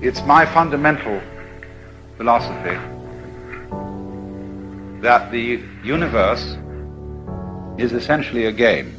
It's my fundamental philosophy that the universe is essentially a game.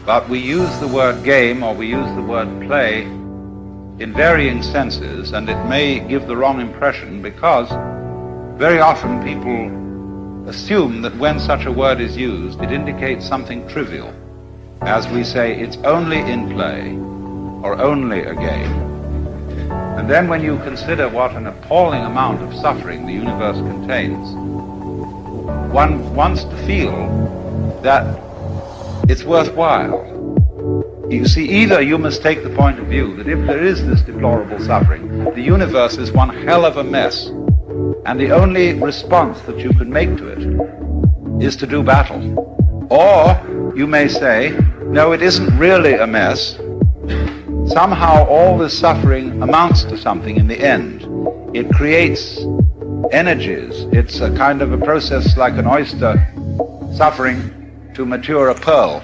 But we use the word game or we use the word play in varying senses, and it may give the wrong impression because very often people assume that when such a word is used, it indicates something trivial. As we say, it's only in play or only a game. And then when you consider what an appalling amount of suffering the universe contains, one wants to feel that it's worthwhile. You see, either you must take the point of view that if there is this deplorable suffering, the universe is one hell of a mess, and the only response that you can make to it is to do battle. Or you may say, no, it isn't really a mess. Somehow all this suffering amounts to something in the end. It creates energies. It's a kind of a process like an oyster suffering to mature a pearl.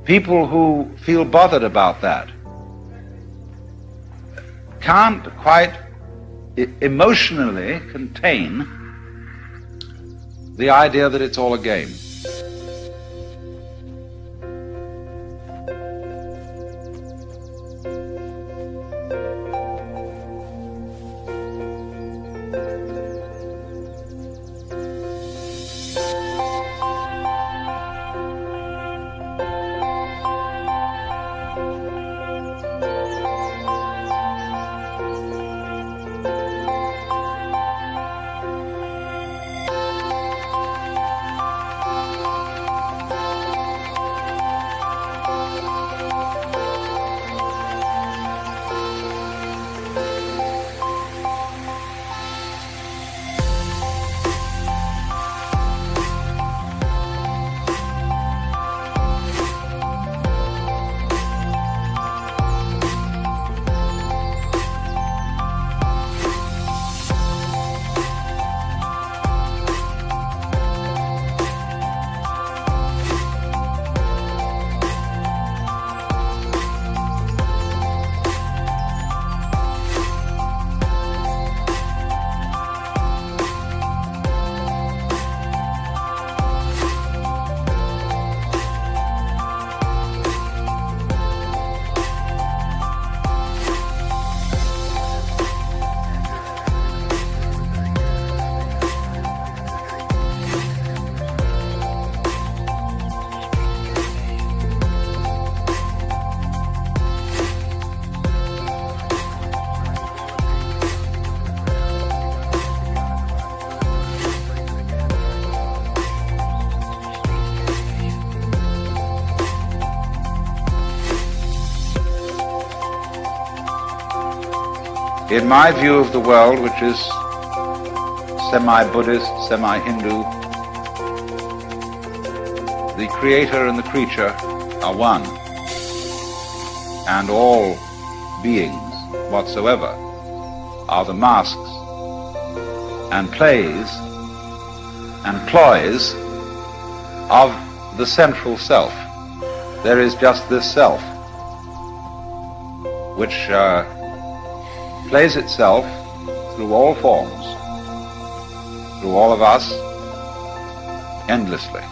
People who feel bothered about that can't quite emotionally contain the idea that it's all a game. In my view of the world, which is semi-Buddhist, semi-Hindu, the creator and the creature are one, and all beings whatsoever are the masks and plays and ploys of the central self. There is just this self, which plays itself through all forms, through all of us, endlessly.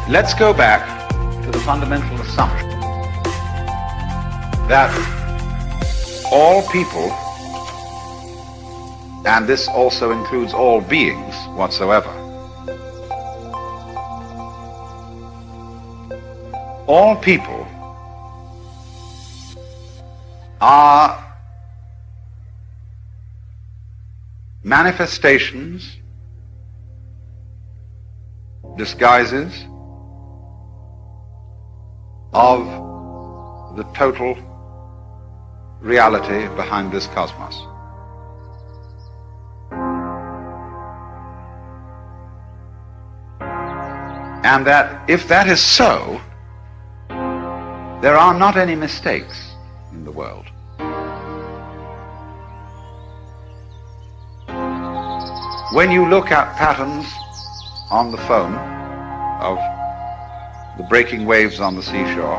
Let's go back to the fundamental assumption that all people, and this also includes all beings whatsoever, all people are manifestations, disguises of the total reality behind this cosmos. And that if that is so, there are not any mistakes in the world. When you look at patterns on the foam of the breaking waves on the seashore,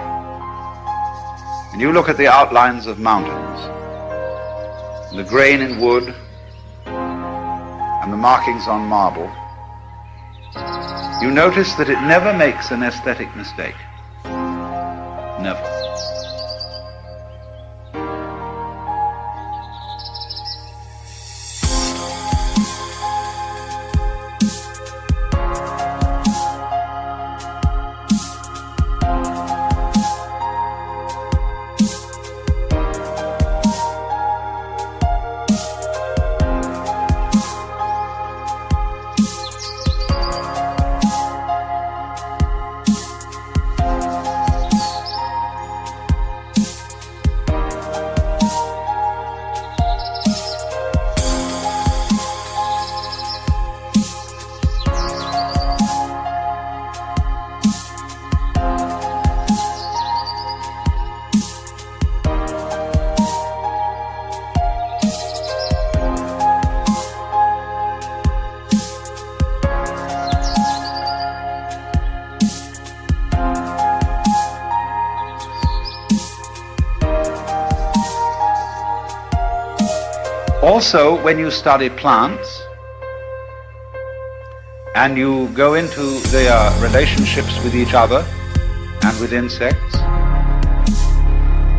and you look at the outlines of mountains, and the grain in wood, and the markings on marble, you notice that it never makes an aesthetic mistake. Never. Also, when you study plants and you go into their relationships with each other and with insects,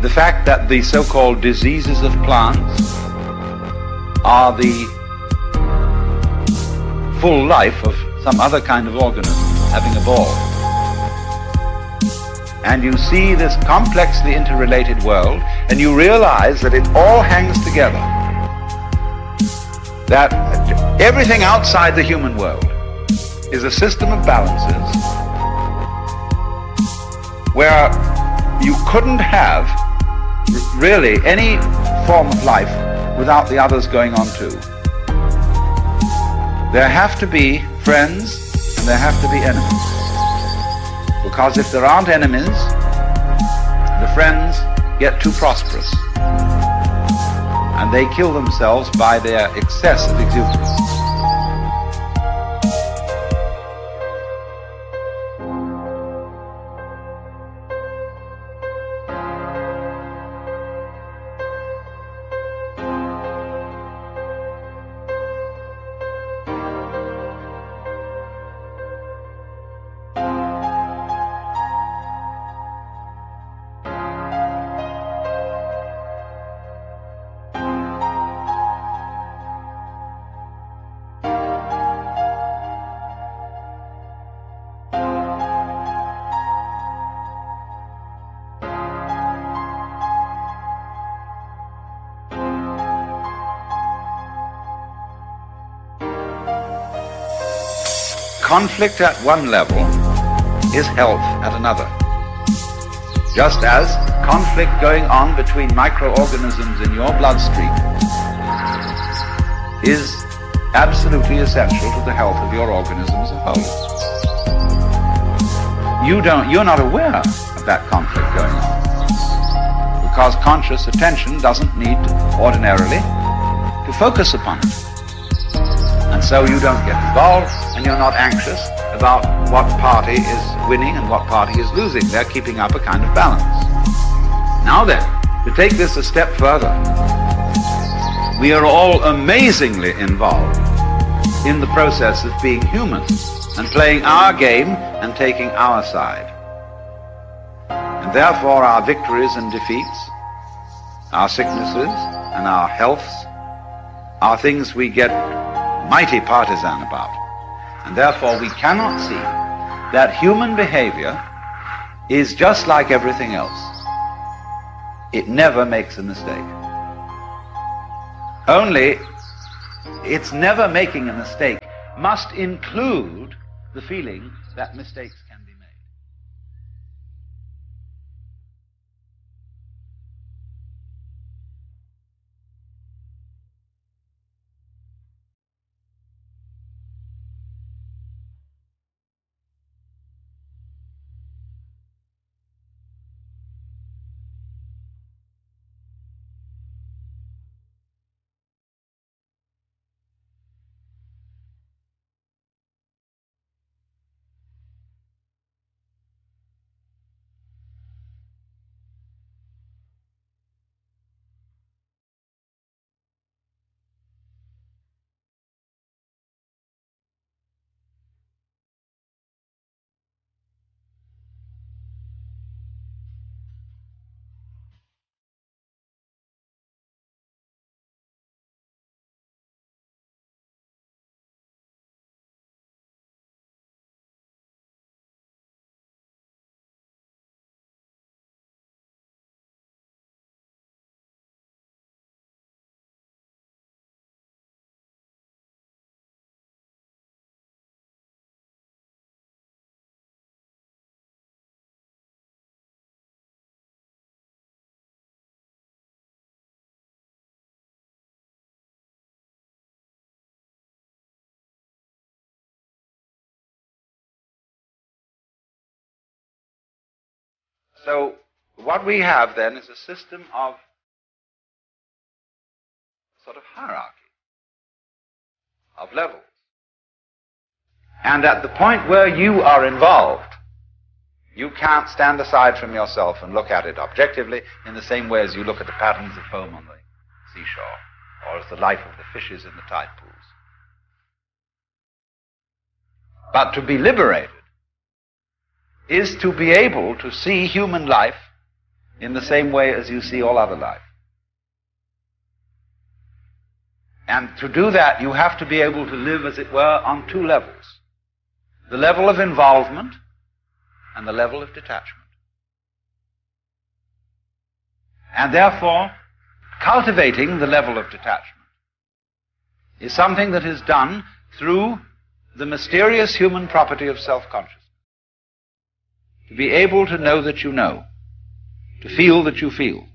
the fact that the so-called diseases of plants are the full life of some other kind of organism having evolved. And you see this complexly interrelated world, and you realize that it all hangs together. That everything outside the human world is a system of balances where you couldn't have really any form of life without the others going on too. There have to be friends and there have to be enemies. Because if there aren't enemies, the friends get too prosperous and they kill themselves by their excess of exuberance. Conflict at one level is health at another. Just as conflict going on between microorganisms in your bloodstream is absolutely essential to the health of your organism as a whole. You're not aware of that conflict going on because conscious attention doesn't need ordinarily to focus upon it. And so you don't get involved and you're not anxious about what party is winning and what party is losing. They're keeping up a kind of balance. Now then, to take this a step further, we are all amazingly involved in the process of being human and playing our game and taking our side. And therefore our victories and defeats, our sicknesses and our healths are things we get mighty partisan about. And therefore we cannot see that human behavior is just like everything else. It never makes a mistake. Only its never making a mistake must include the feeling that mistakes can be made. So what we have then is a system of sort of hierarchy, of levels. And at the point where you are involved, you can't stand aside from yourself and look at it objectively in the same way as you look at the patterns of foam on the seashore or as the life of the fishes in the tide pools. But to be liberated is to be able to see human life in the same way as you see all other life. And to do that, you have to be able to live, as it were, on two levels. The level of involvement and the level of detachment. And therefore, cultivating the level of detachment is something that is done through the mysterious human property of self-consciousness. To be able to know that you know, to feel that you feel,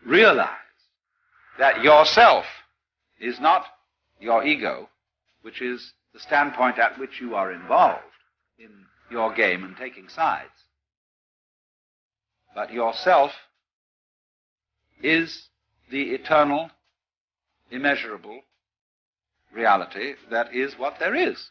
realize that yourself is not your ego, which is the standpoint at which you are involved in your game and taking sides, but yourself is the eternal, immeasurable reality that is what there is.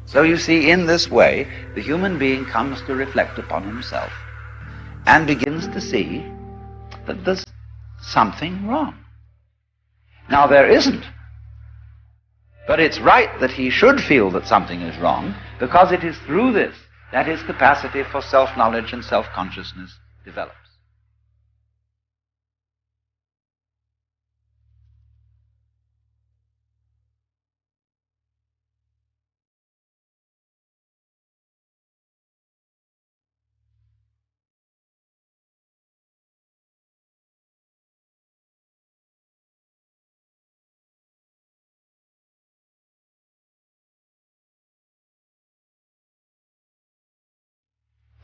So you see, in this way, the human being comes to reflect upon himself and begins to see that there's something wrong. Now, there isn't. But it's right that he should feel that something is wrong, because it is through this that his capacity for self-knowledge and self-consciousness develops.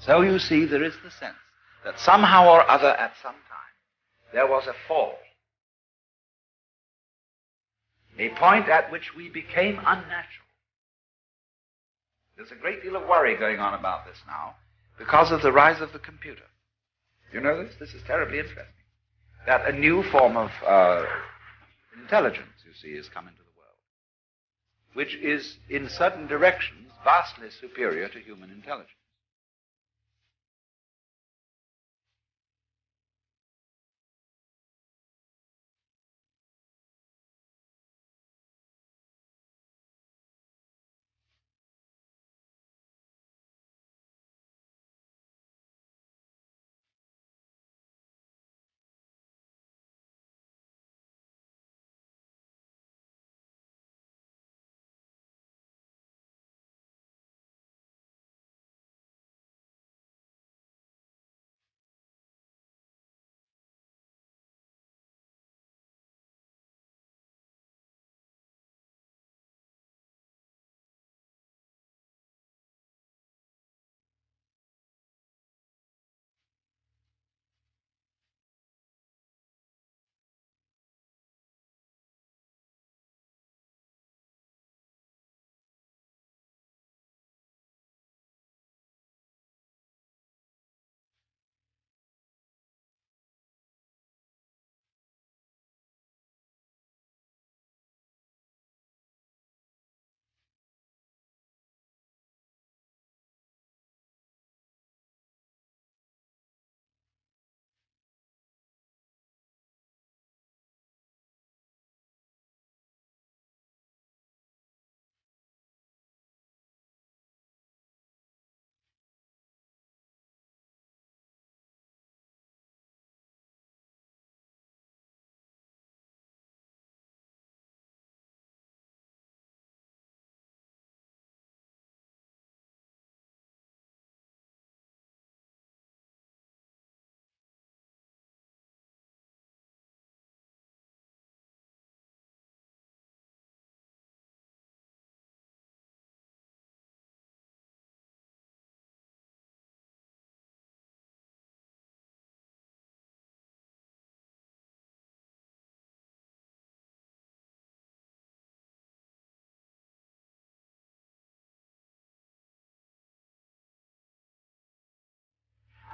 So you see, there is the sense that somehow or other at some time there was a fall, a point at which we became unnatural. There's a great deal of worry going on about this now because of the rise of the computer. You know this? This is terribly interesting. That a new form of intelligence, you see, has come into the world, which is in certain directions vastly superior to human intelligence.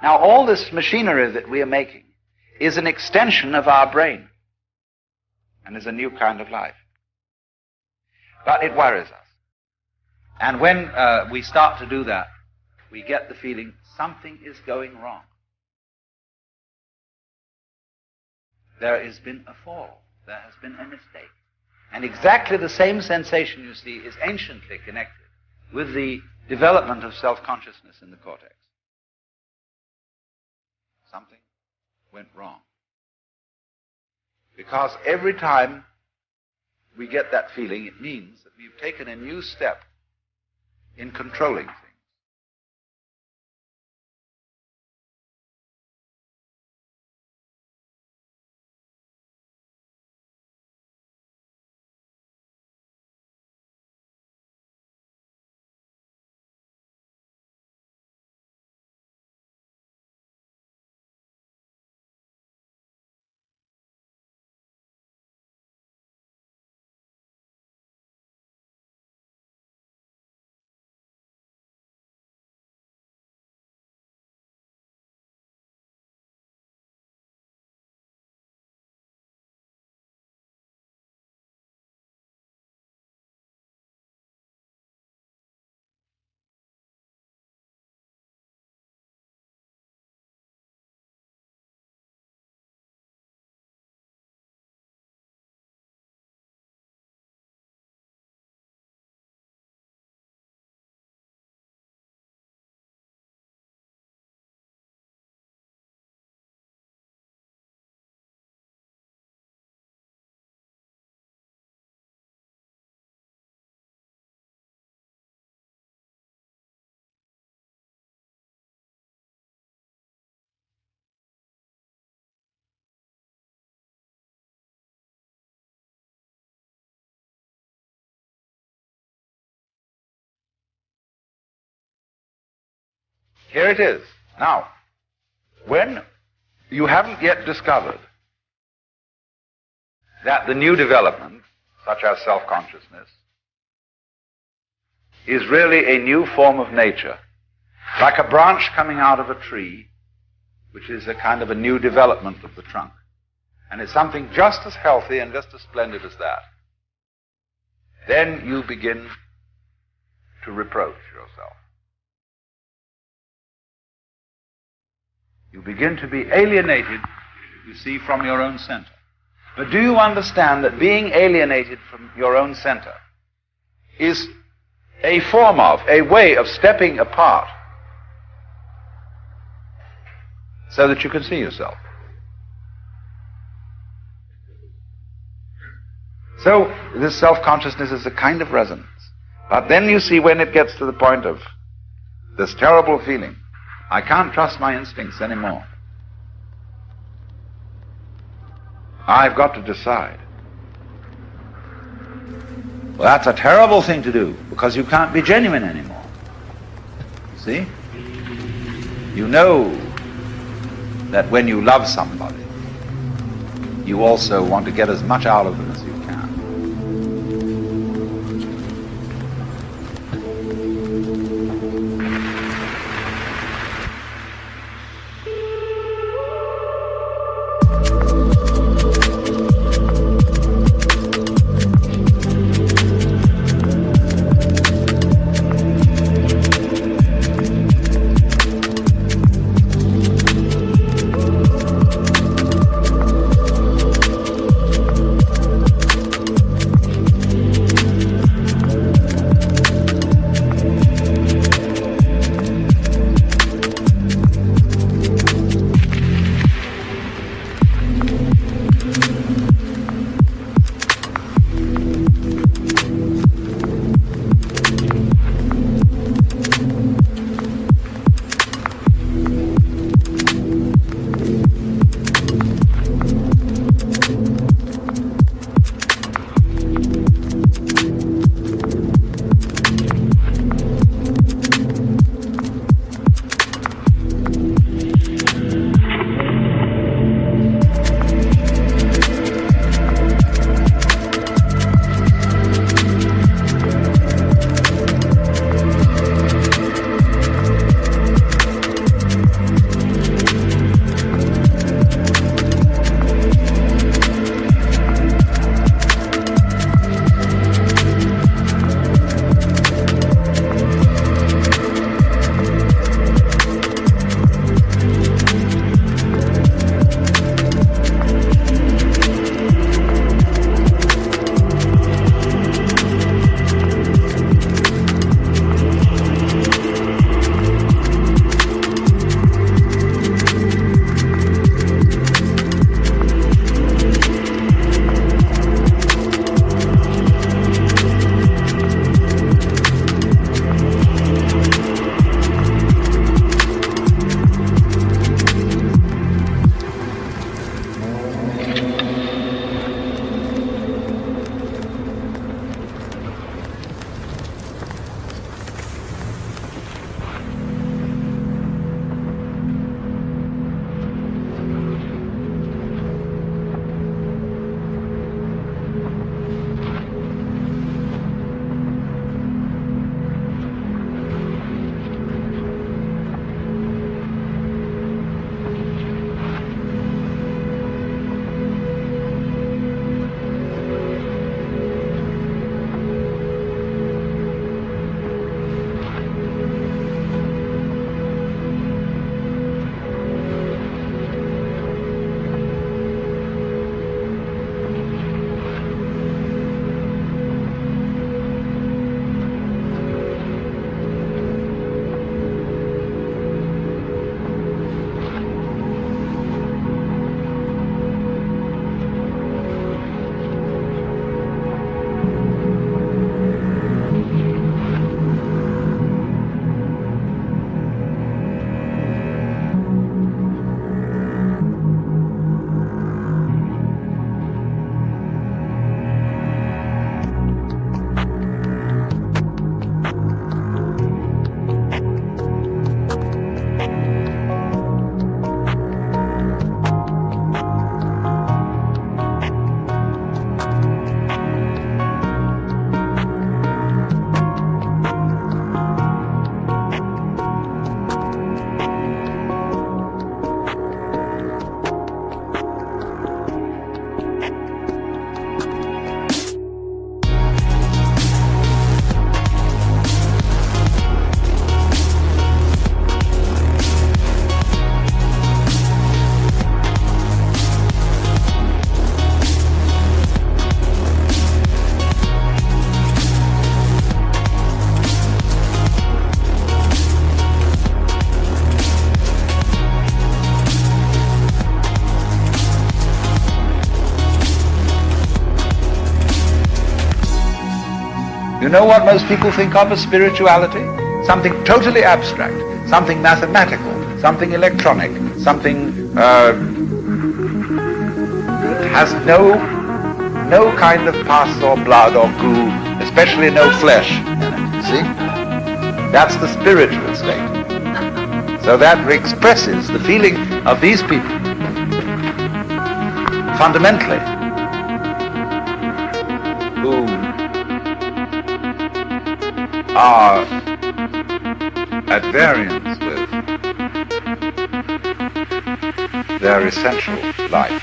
Now, all this machinery that we are making is an extension of our brain and is a new kind of life. But it worries us. And when we start to do that, we get the feeling something is going wrong. There has been a fall. There has been a mistake. And exactly the same sensation, you see, is anciently connected with the development of self-consciousness in the cortex. Something went wrong. Because every time we get that feeling, it means that we've taken a new step in controlling things. here it is. Now, when you haven't yet discovered that the new development, such as self-consciousness, is really a new form of nature, like a branch coming out of a tree, which is a kind of a new development of the trunk. And it's something just as healthy and just as splendid as that. Then you begin to reproach yourself. You begin to be alienated, you see, from your own center. But do you understand that being alienated from your own center is a form of, a way of stepping apart so that you can see yourself? So this self-consciousness is a kind of resonance. But then you see, when it gets to the point of this terrible feeling, I can't trust my instincts anymore. I've got to decide. Well, that's a terrible thing to do, because you can't be genuine anymore. See? You know that when you love somebody, you also want to get as much out of them as you can. You know what most people think of as spirituality? Something totally abstract, something mathematical, something electronic, something that has no kind of pus or blood or goo, especially no flesh in it. See? That's the spiritual state. So that expresses the feeling of these people fundamentally, who are at variance with their essential life.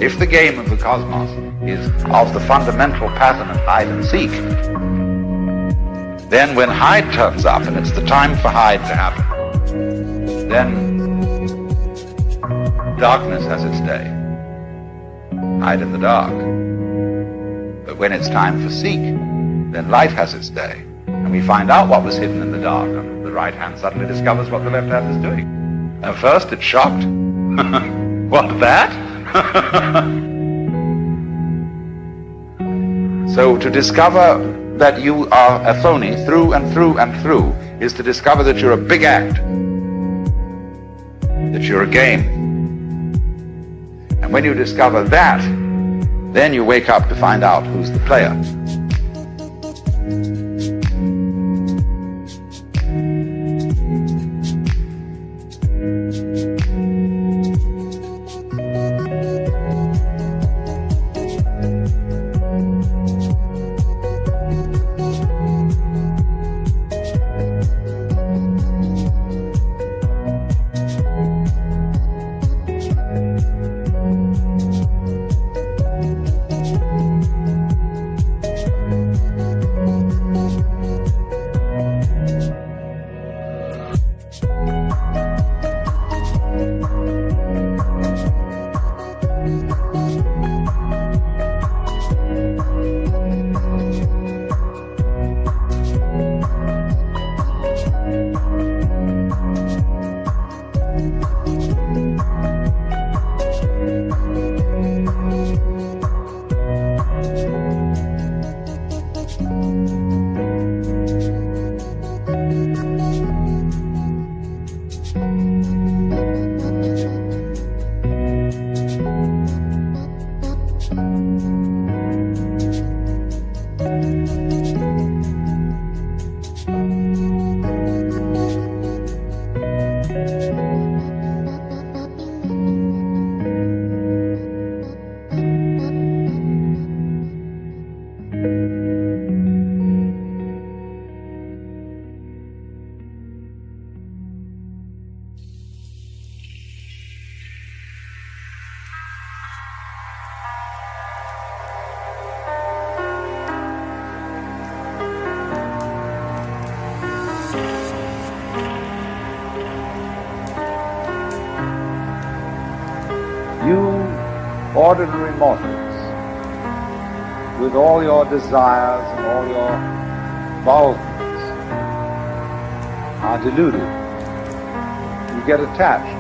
If the game of the cosmos is of the fundamental pattern of hide and seek, then when hide turns up and it's the time for hide to happen, then darkness has its day. Hide in the dark. But when it's time for seek, then light has its day. And we find out what was hidden in the dark, and the right hand suddenly discovers what the left hand is doing. At first it's shocked. What, that? So to discover that you are a phony through and through and through is to discover that you're a big act, that you're a game. And when you discover that, then you wake up to find out who's the player. ordinary mortals, with all your desires and all your involvements, are deluded. You get attached.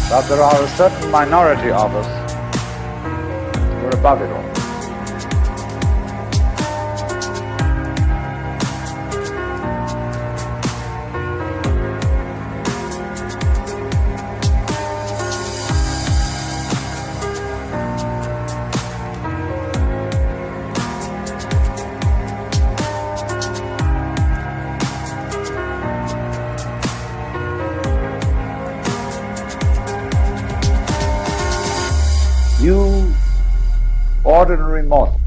But there are a certain minority of us who are above it all. You ordinary mortal,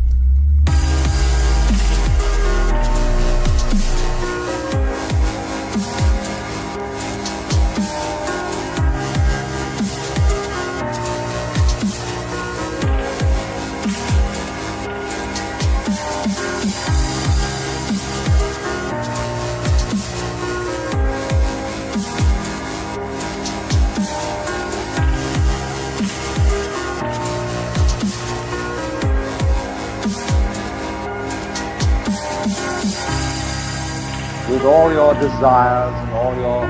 with all your desires and all your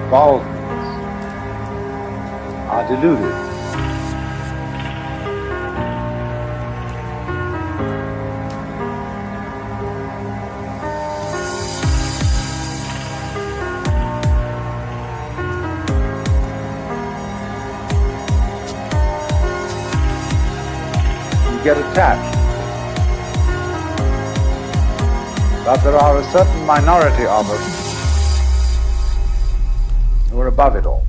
involvements, are deluded. You get attached. But there are a certain minority of us who are above it all.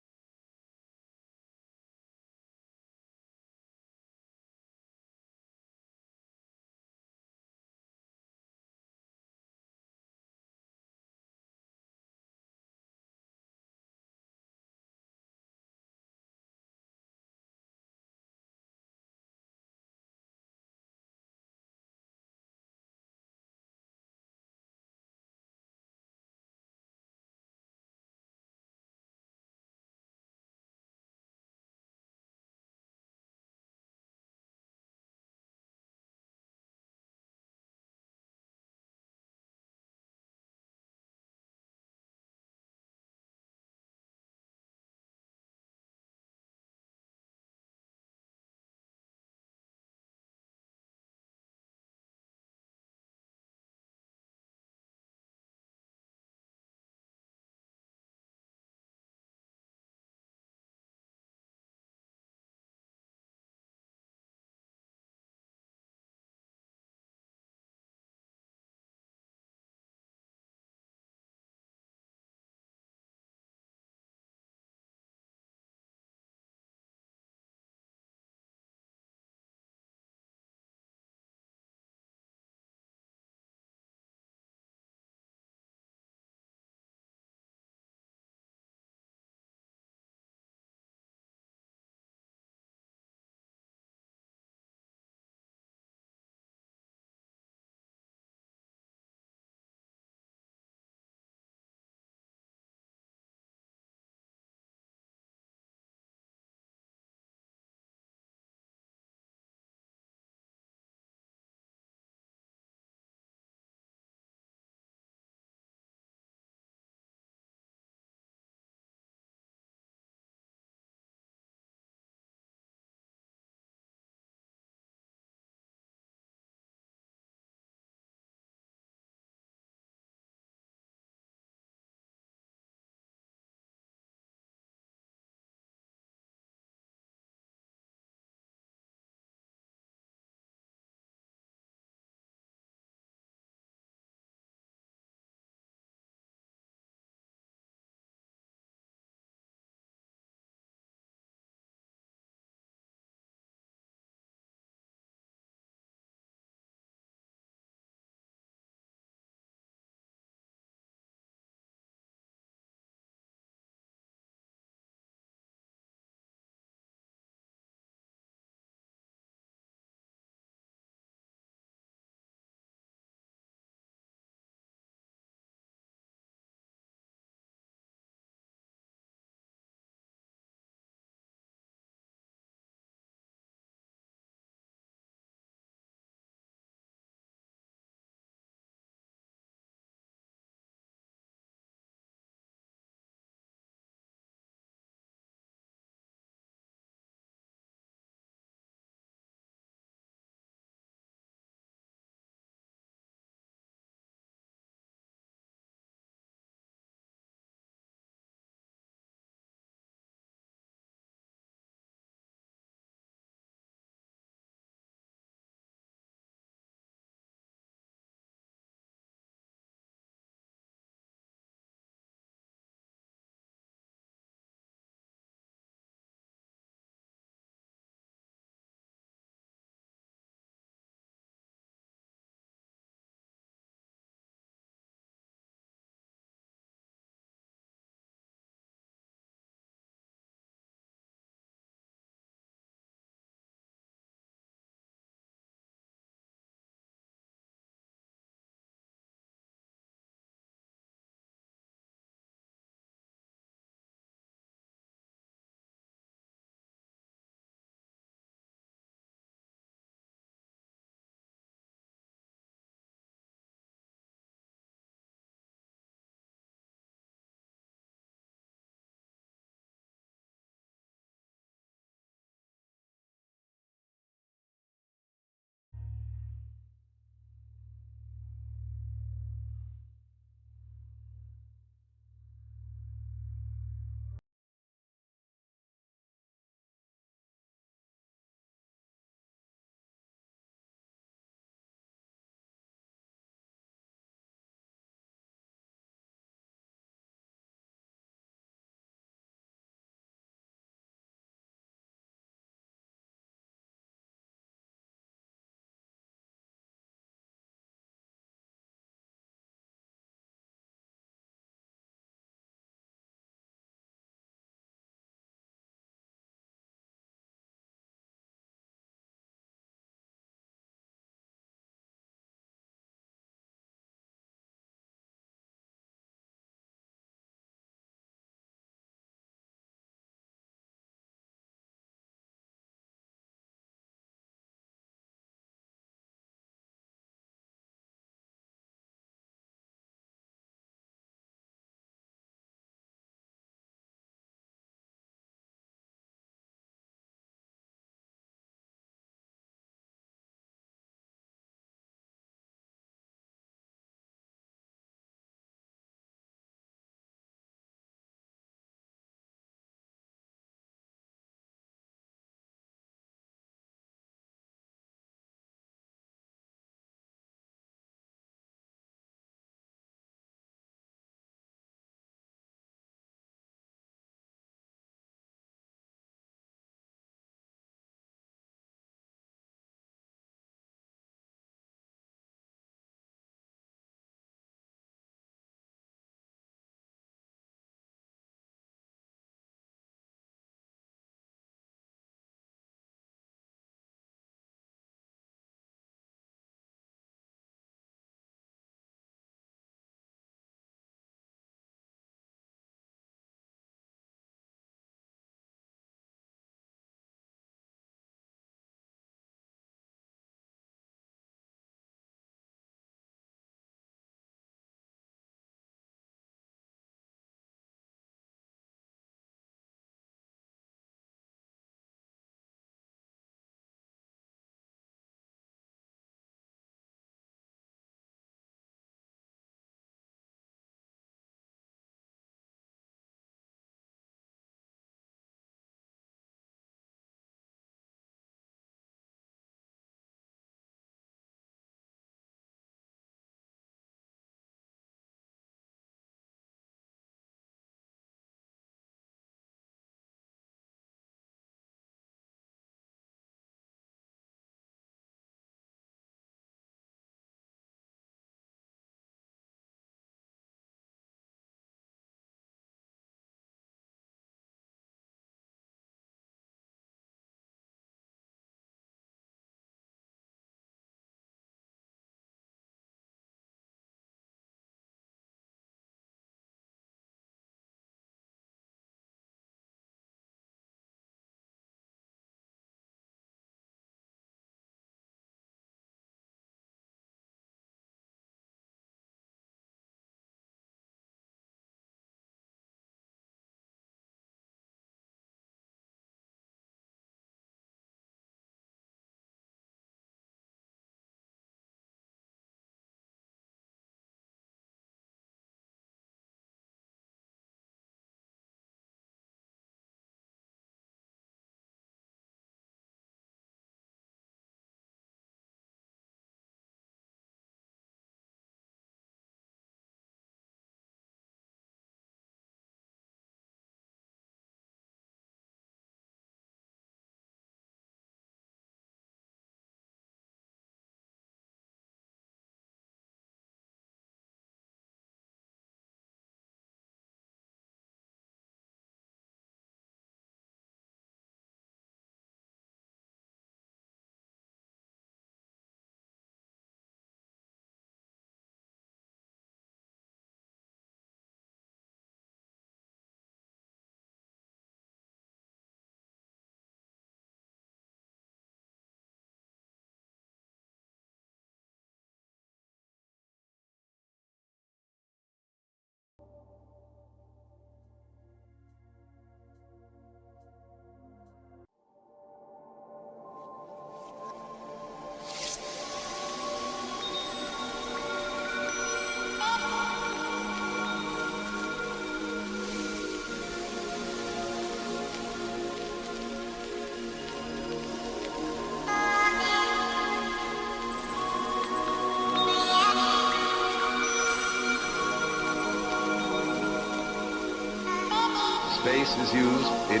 space is used in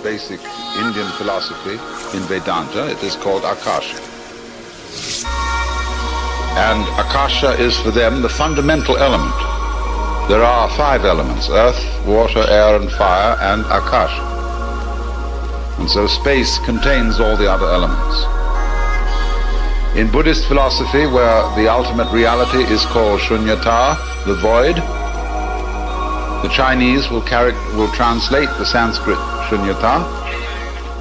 basic Indian philosophy, in Vedanta. It is called Akasha. And Akasha is for them the fundamental element. There are 5 elements: earth, water, air, and fire, and Akasha. And so space contains all the other elements. In Buddhist philosophy, where the ultimate reality is called Shunyata, the void, the Chinese will translate the Sanskrit Shunyata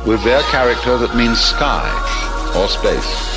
with their character that means sky or space.